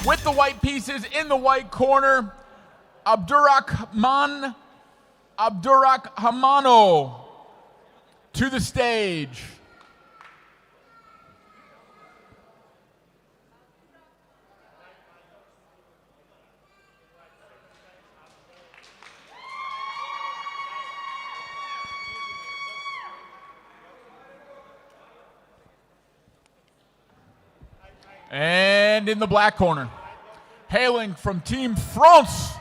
with the white pieces in the white corner, Abdurakhman Abdurakhmanov to the stage. And in the black corner, hailing from Team France,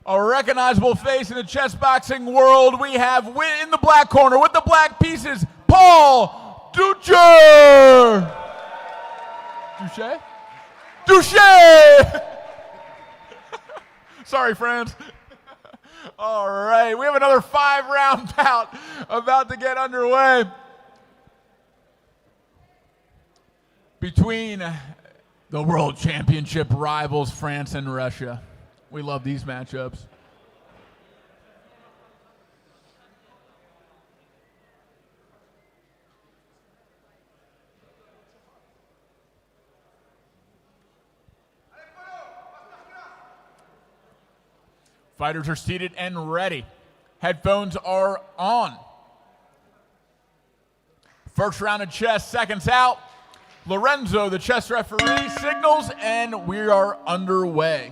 a recognizable face in the chess boxing world, we have in the black corner with the black pieces, Paul Ducher. Ducher? Ducher! Sorry, friends. All right, we have another 5-round bout about to get underway between the World Championship rivals, France and Russia. We love these matchups. Fighters are seated and ready. Headphones are on. First round of chess, seconds out. Lorenzo, the chess referee, signals, and we are underway.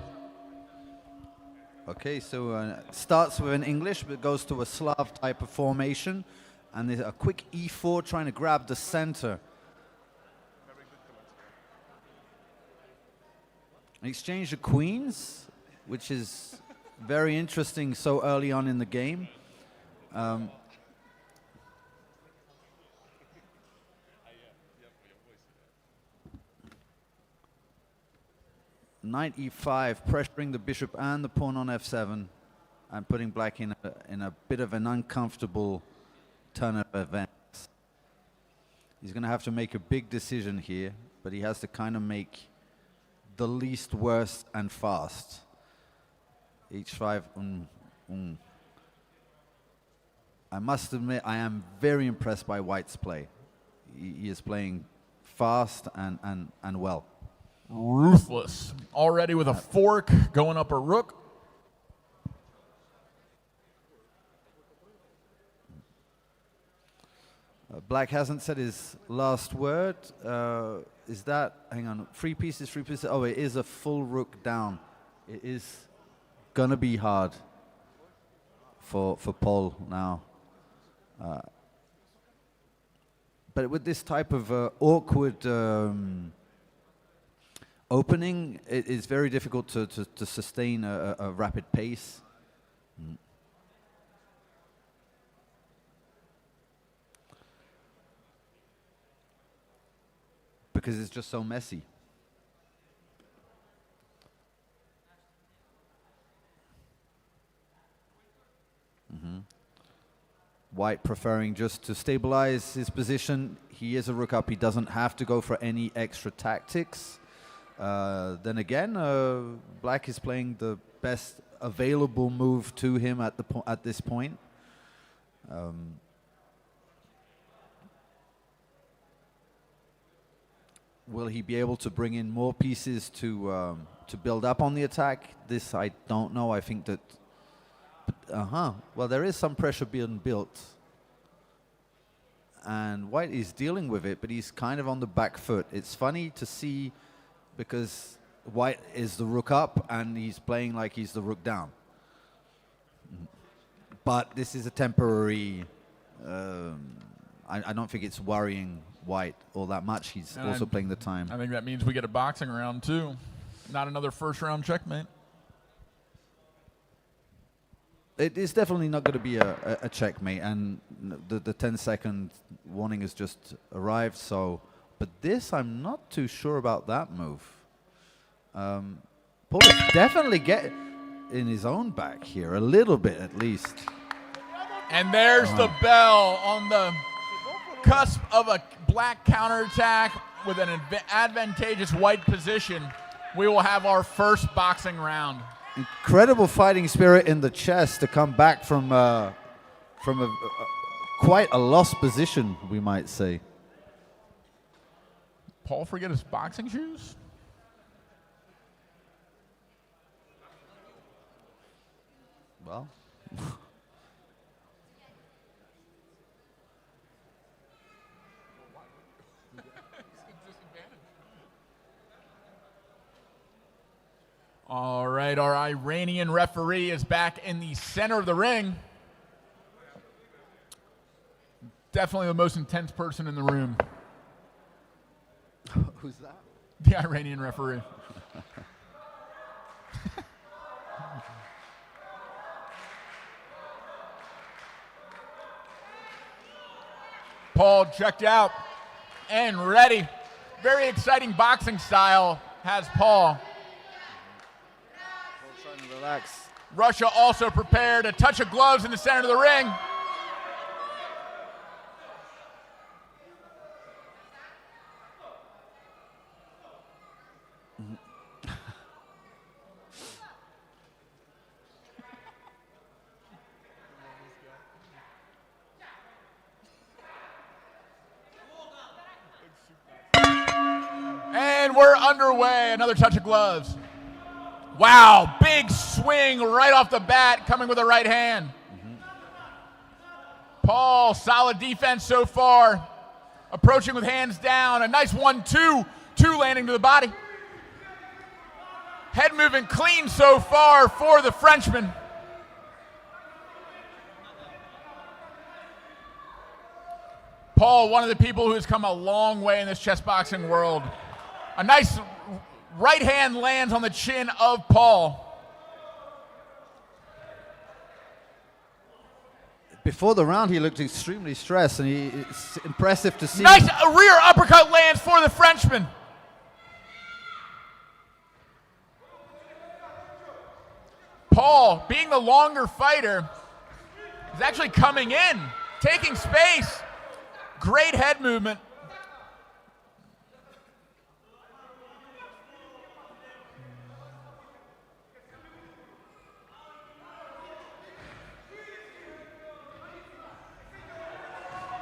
Okay, so starts with an English, but goes to a Slav type of formation. And there's a quick E4 trying to grab the center. Exchange of queens, which is very interesting so early on in the game. Knight e5, pressuring the bishop and the pawn on f7, and putting black in a bit of an uncomfortable turn of events. He's going to have to make a big decision here, but he has to kind of make the least worst and fast. h5. I must admit, I am very impressed by White's play. He is playing fast and well. Ruthless. Already with a fork, going up a rook. Black hasn't said his last word. Is that, hang on, three pieces. Oh, it is a full rook down. It is going to be hard for Paul now. But with this type of awkward opening, it is very difficult to sustain a rapid pace. Because it's just so messy. White preferring just to stabilize his position. He is a rook up. He doesn't have to go for any extra tactics. Then again, Black is playing the best available move to him at this point. Will he be able to bring in more pieces to build up on the attack? This I don't know. I think that. Well, there is some pressure being built, and White is dealing with it, but he's kind of on the back foot. It's funny to see, because White is the rook up and he's playing like he's the rook down. But this is a temporary, I don't think it's worrying White all that much. He's also playing the time. I think that means we get a boxing round too. Not another first round checkmate. It is definitely not going to be a checkmate, and the 10-second warning has just arrived, so... But this, I'm not too sure about that move. Paul is definitely getting in his own back here, a little bit at least. And there's the bell on the cusp of a Black counterattack with an advantageous White position. We will have our first boxing round. Incredible fighting spirit in the chess to come back from quite a lost position, we might say. Paul forget his boxing shoes? Well. All right, our Iranian referee is back in the center of the ring. Definitely the most intense person in the room. Who's that? The Iranian referee. Paul checked out and ready. Very exciting boxing style has Paul. Trying to relax. Russia also prepared. A touch of gloves in the center of the ring. And we're underway. Another touch of gloves. Wow, big swing right off the bat, coming with a right hand. Paul, solid defense so far. Approaching with hands down. A nice 1-2, two landing to the body. Head moving clean so far for the Frenchman. Paul, one of the people who has come a long way in this chess boxing world. A nice right hand lands on the chin of Paul. Before the round, he looked extremely stressed, and it's impressive to see. Nice rear uppercut lands for the Frenchman. Paul, being the longer fighter, is actually coming in, taking space. Great head movement.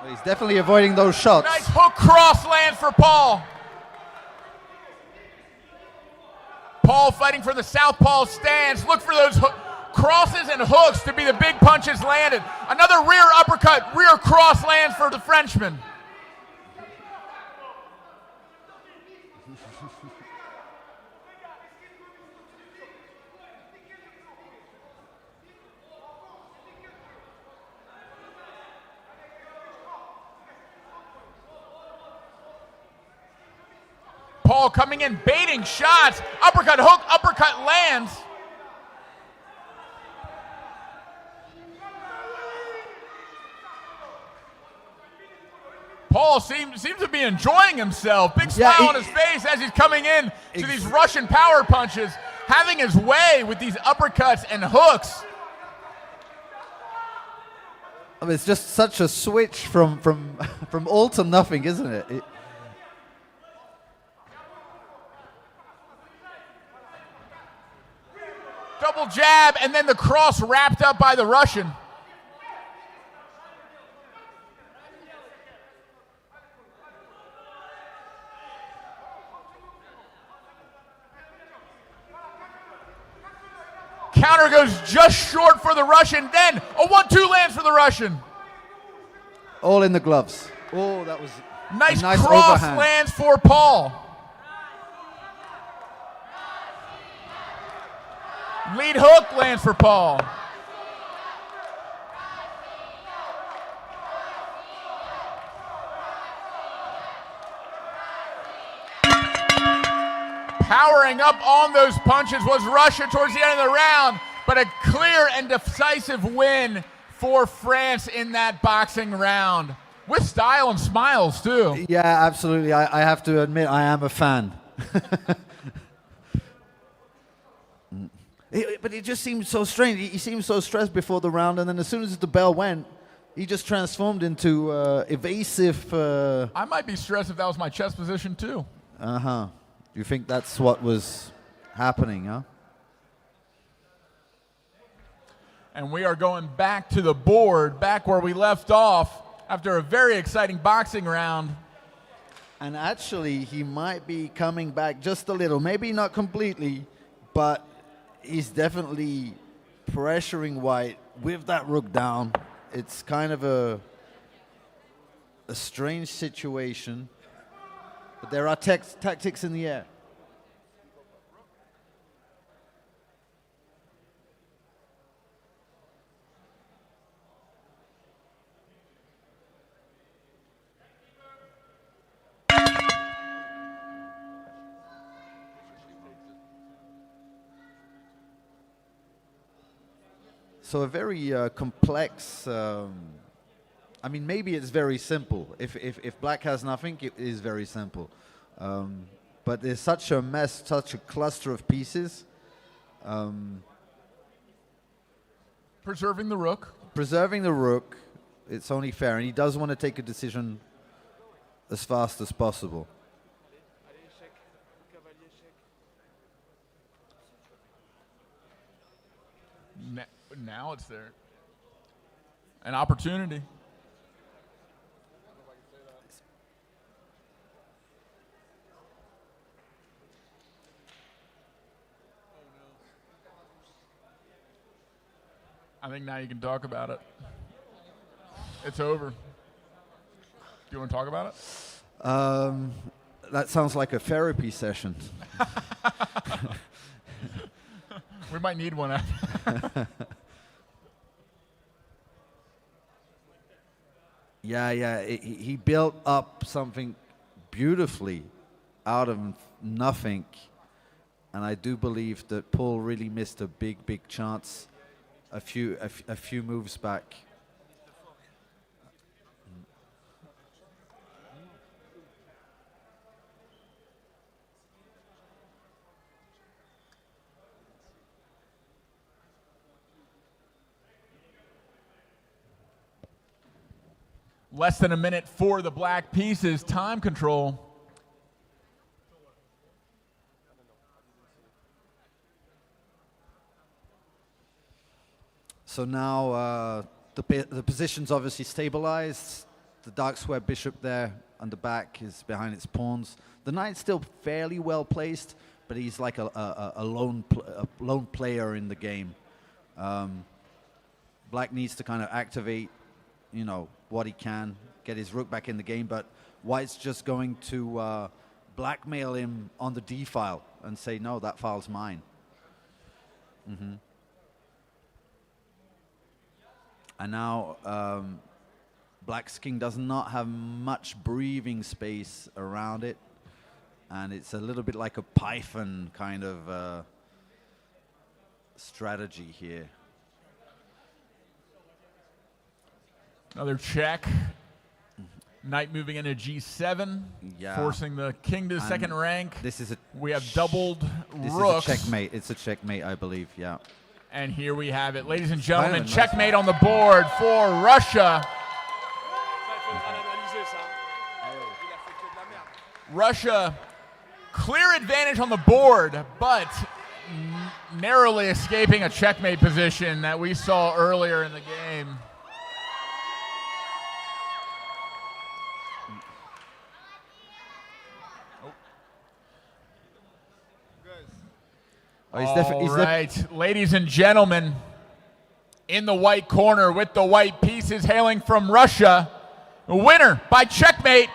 He's definitely avoiding those shots. Nice hook cross lands for Paul. Paul fighting for the southpaw stance. Look for those crosses and hooks to be the big punches landed. Another rear uppercut, rear cross lands for the Frenchman. Paul coming in, baiting shots. Uppercut, hook, uppercut lands. Paul seems to be enjoying himself. Big smile on his face as he's coming in to these Russian power punches, having his way with these uppercuts and hooks. I mean, it's just such a switch from all to nothing, isn't it? Double jab, and then the cross wrapped up by the Russian. Counter goes just short for the Russian, then a 1-2 lands for the Russian. All in the gloves. Oh, that was nice a nice cross overhand. Lands for Paul. Lead hook lands for Paul. Powering up on those punches was Russia towards the end of the round, but a clear and decisive win for France in that boxing round. With style and smiles, too. Yeah, absolutely. I have to admit, I am a fan. But it just seemed so strange. He seemed so stressed before the round, and then as soon as the bell went, he just transformed into evasive. I might be stressed if that was my chess position, too. Uh-huh. You think that's what was happening, huh? And we are going back to the board, back where we left off after a very exciting boxing round. And actually, he might be coming back just a little. Maybe not completely, but he's definitely pressuring white with that rook down. It's kind of a strange situation, but there are tactics in the air. So a very complex, I mean, maybe it's very simple. If black has nothing, it is very simple. But there's such a mess, such a cluster of pieces. Preserving the rook. Preserving the rook, it's only fair. And he does want to take a decision as fast as possible. Now it's there. An opportunity. I think now you can talk about it. It's over. Do you want to talk about it? That sounds like a therapy session. We might need one after. Yeah. He built up something beautifully out of nothing. And I do believe that Paul really missed a big chance a few moves back. Less than a minute for the black pieces. Time control. So now the position's obviously stabilized. The dark square bishop there on the back is behind its pawns. The knight's still fairly well placed, but he's like a lone player in the game. Black needs to kind of activate, what he can, get his rook back in the game, but white's just going to blackmail him on the d file and say, no, that file's mine. And now black's king does not have much breathing space around it, and it's a little bit like a python kind of strategy here. Another check. Knight moving into g7, forcing the king to second rank. This is we have doubled this rooks. Is a checkmate. It's a checkmate, I believe. Yeah. And here we have it, ladies and gentlemen. Checkmate on the board for Russia. Russia, clear advantage on the board, but narrowly escaping a checkmate position that we saw earlier in the game. All right, ladies and gentlemen, in the white corner with the white pieces hailing from Russia, winner by checkmate,